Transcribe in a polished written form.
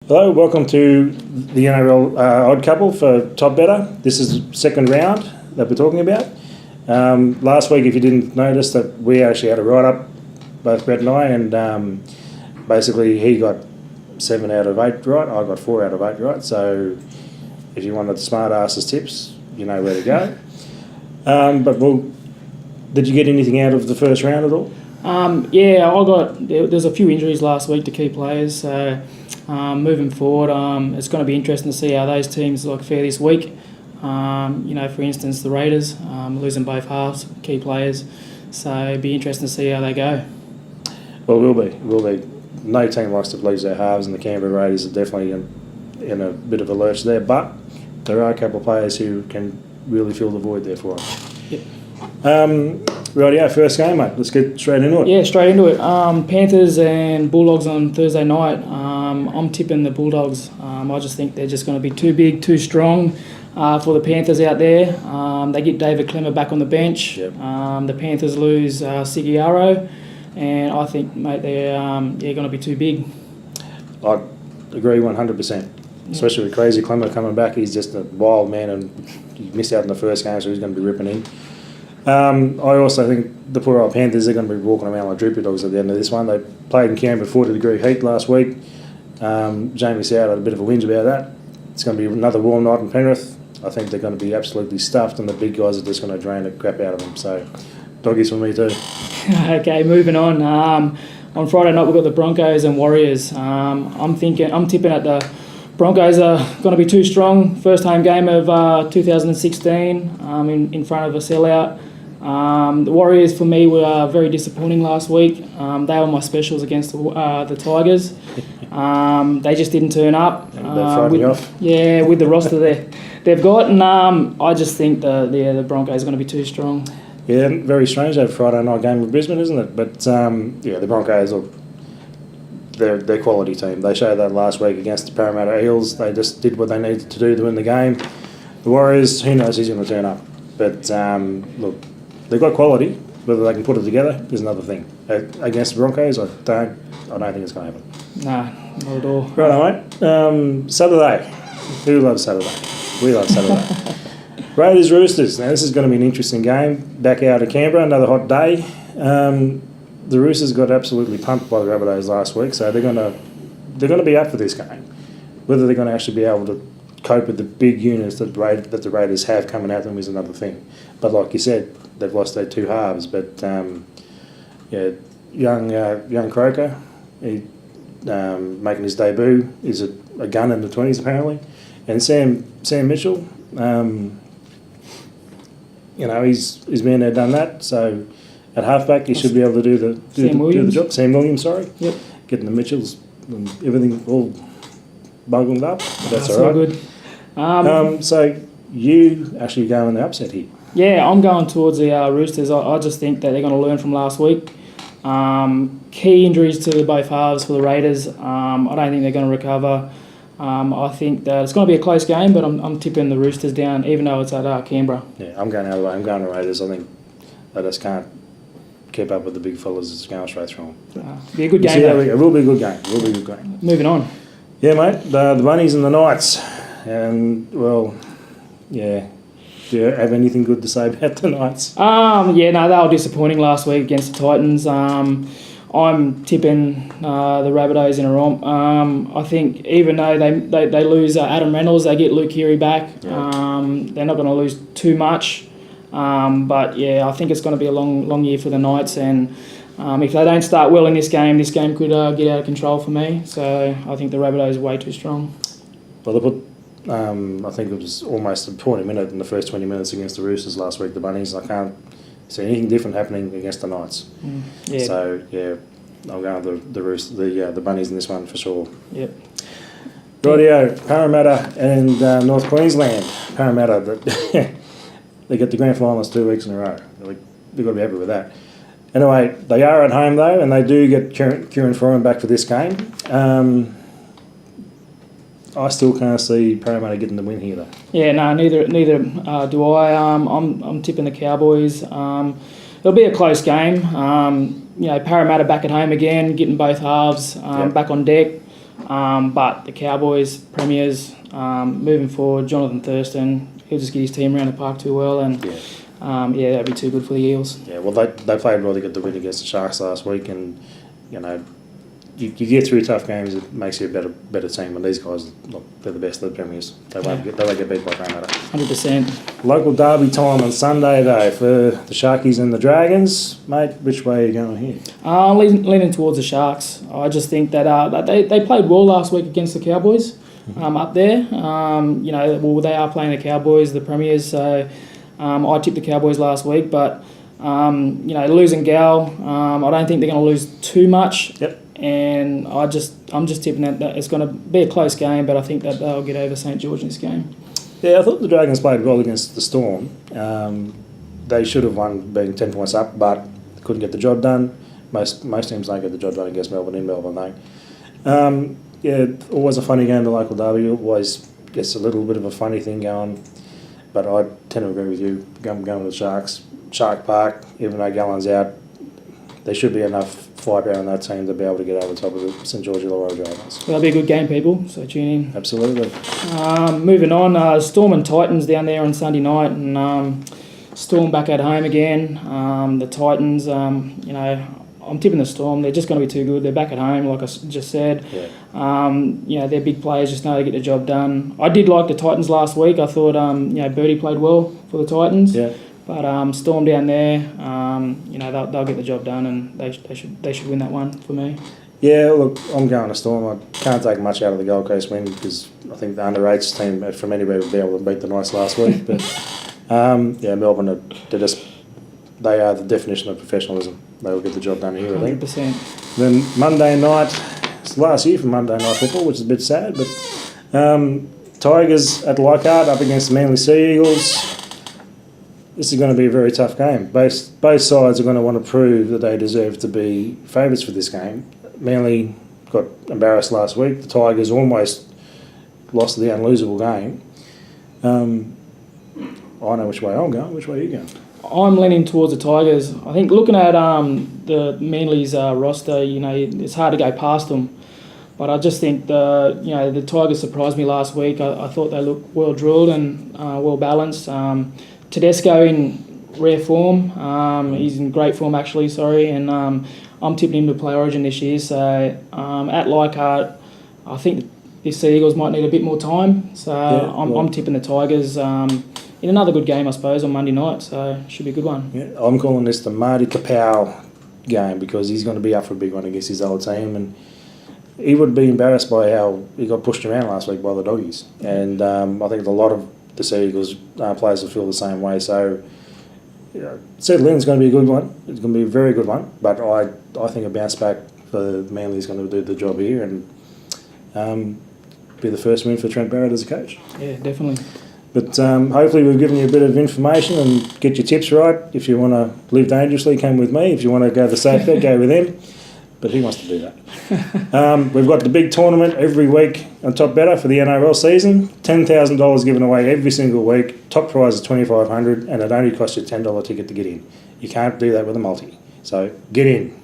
Hello, welcome to the NRL Odd Couple for TopBetta. This is the second round that we're talking about. Last week, if you didn't notice, that we actually had a write-up, both Brett and I, and basically he got 7 out of 8 right, I got 4 out of 8 right, so if you wanted smart asses tips, you know where to go. Did you get anything out of the first round at all? There's a few injuries last week to key players, so moving forward, it's going to be interesting to see how those teams fare this week. For instance, the Raiders losing both halves, key players, so it'd be interesting to see how they go. Well, it will be. No team likes to lose their halves, and the Canberra Raiders are definitely in a bit of a lurch there, but there are a couple of players who can really fill the void there for them. Yep. Rightio, first game, mate. Let's get straight into it. Yeah, straight into it. Panthers and Bulldogs on Thursday night. I'm tipping the Bulldogs. I just think they're just going to be too big, too strong for the Panthers out there. They get David Clemmer back on the bench. Yep. The Panthers lose Sigiaro, and I think, mate, they're going to be too big. I agree 100%. Especially with Crazy Clemmer coming back. He's just a wild man, and he missed out in the first game, so he's going to be ripping in. I also think the poor old Panthers are going to be walking around like droopy dogs at the end of this one. They played in Canberra 40-degree heat last week. Jamie Soward had a bit of a whinge about that. It's going to be another warm night in Penrith. I think they're going to be absolutely stuffed, and the big guys are just going to drain the crap out of them. So, doggies for me too. Okay, moving on. On Friday night we've got the Broncos and Warriors. I'm tipping at the Broncos are going to be too strong. First home game of 2016 in front of a sellout. The Warriors, for me, were very disappointing last week. They were my specials against the Tigers. They just didn't turn up. With the roster they've got. And I just think the Broncos are going to be too strong. Yeah, very strange that Friday night game with Brisbane, isn't it? But the Broncos are they're quality team. They showed that last week against the Parramatta Eels. They just did what they needed to do to win the game. The Warriors, who knows who's going to turn up. But look, they've got quality. Whether they can put it together is another thing. Against the Broncos, I don't think it's going to happen. Nah, not at all. Right, mate. Saturday. Who loves Saturday? We love Saturday. Raiders Roosters. Now this is going to be an interesting game. Back out of Canberra, another hot day. The Roosters got absolutely pumped by the Rabbitohs last week, so they're going to be up for this game. Whether they're going to actually be able to cope with the big units that the Raiders have coming at them is another thing. But like you said, they've lost their two halves. But young Croker, he making his debut, is a gun in the 20s apparently, and Sam Mitchell, he's been there, done that. So at halfback, he should be able to do the job. Sam Williams, sorry. Yep. Getting the Mitchells and everything all bungled up. But that's all right. Good. So you actually go in the upset here. Yeah, I'm going towards the Roosters. I just think that they're going to learn from last week. Key injuries to both halves for the Raiders. I don't think they're going to recover. I think that it's going to be a close game, but I'm tipping the Roosters down, even though it's at Canberra. Yeah, I'm going out of the way. I'm going to Raiders. I think they just can't keep up with the big fellas that's going straight through them. Be a good game. It will be a good game. Moving on. Yeah, mate. The Bunnies and the Knights. And, well, yeah. Do you have anything good to say about the Knights? They were disappointing last week against the Titans. I'm tipping the Rabbitohs in a romp. I think even though they lose Adam Reynolds, they get Luke Keary back. Yeah. They're not going to lose too much. But yeah, I think it's going to be a long year for the Knights, and if they don't start well in this game could get out of control for me. So I think the Rabbitohs are way too strong. Well, they put, I think it was almost a point a minute in the first 20 minutes against the Roosters last week, the Bunnies. I can't see anything different happening against the Knights. Yeah. So, yeah, I'm going with the Bunnies in this one for sure. Yep. Rightio, Parramatta and North Queensland. Parramatta, they get the grand finals 2 weeks in a row. They've got to be happy with that. Anyway, they are at home though, and they do get Kieran Foran back for this game. I still can't see Parramatta getting the win here though. Yeah, no, neither do I. I'm tipping the Cowboys. It'll be a close game. Parramatta back at home again, getting both halves back on deck. But the Cowboys, premiers, moving forward, Jonathan Thurston, he'll just get his team around the park too well, and that'd be too good for the Eels. Yeah, well, they played really good to win against the Sharks last week, and you get through tough games, it makes you a better team. And these guys, look, they're the best of the premiers. They won't get beat by Parramatta. 100%. Local derby time on Sunday though for the Sharkies and the Dragons, mate. Which way are you going here? Leaning towards the Sharks. I just think that they played well last week against the Cowboys up there. They are playing the Cowboys, the premiers. So I tipped the Cowboys last week, but losing Gal, I don't think they're going to lose too much. Yep. And I'm just tipping that it's going to be a close game, but I think that they'll get over St George in this game. Yeah, I thought the Dragons played well against the Storm. They should have won being 10 points up, but couldn't get the job done. Most teams don't get the job done against Melbourne in Melbourne, though. Always a funny game, the local derby. Always gets a little bit of a funny thing going. But I tend to agree with you. Going with the Sharks. Shark Park, even though Gallen's out, there should be enough firepower on that team to be able to get over the top of the St George Illawarra Dragons. That'll be a good game, people, so tune in. Absolutely. Moving on, Storm and Titans down there on Sunday night, and Storm back at home again. The Titans, I'm tipping the Storm. They're just going to be too good. They're back at home, like I just said. Yeah. Their big players just know to get the job done. I did like the Titans last week. I thought, Birdie played well for the Titans. Yeah. But Storm down there, they'll get the job done, and they should win that one for me. Yeah, look, I'm going to Storm. I can't take much out of the Gold Coast win because I think the under-8s team from anywhere would be able to beat the Knights last week. But Melbourne, they are the definition of professionalism. They will get the job done here, I think. 100%. Then Monday night, it's the last year for Monday night football, which is a bit sad, but Tigers at Leichhardt up against the Manly Sea Eagles. This is going to be a very tough game. Both sides are going to want to prove that they deserve to be favourites for this game. Manly got embarrassed last week. The Tigers almost lost the unlosable game. I know which way I'm going. Which way are you going? I'm leaning towards the Tigers. I think looking at the Manly's roster, it's hard to go past them. But I just think the Tigers surprised me last week. I thought they looked well drilled and well balanced. Tedesco in rare form. He's in great form actually. And I'm tipping him to play Origin this year. So at Leichhardt, I think the Sea Eagles might need a bit more time. So I'm tipping the Tigers. In another good game, I suppose, on Monday night, so should be a good one. Yeah, I'm calling this the Marty Kapow game because he's going to be up for a big one against his old team, and he would be embarrassed by how he got pushed around last week by the Doggies. And I think a lot of the Sea Eagles players will feel the same way. So, settle in, it's going to be a good one. It's going to be a very good one, but I think a bounce back for Manly is going to do the job here and be the first win for Trent Barrett as a coach. Yeah, definitely. But hopefully we've given you a bit of information and get your tips right. If you want to live dangerously, come with me. If you want to go the safe bet, go with him. But he wants to do that. We've got the big tournament every week on TopBetta for the NRL season. $10,000 given away every single week. Top prize is $2,500 and it only costs you a $10 ticket to get in. You can't do that with a multi. So get in.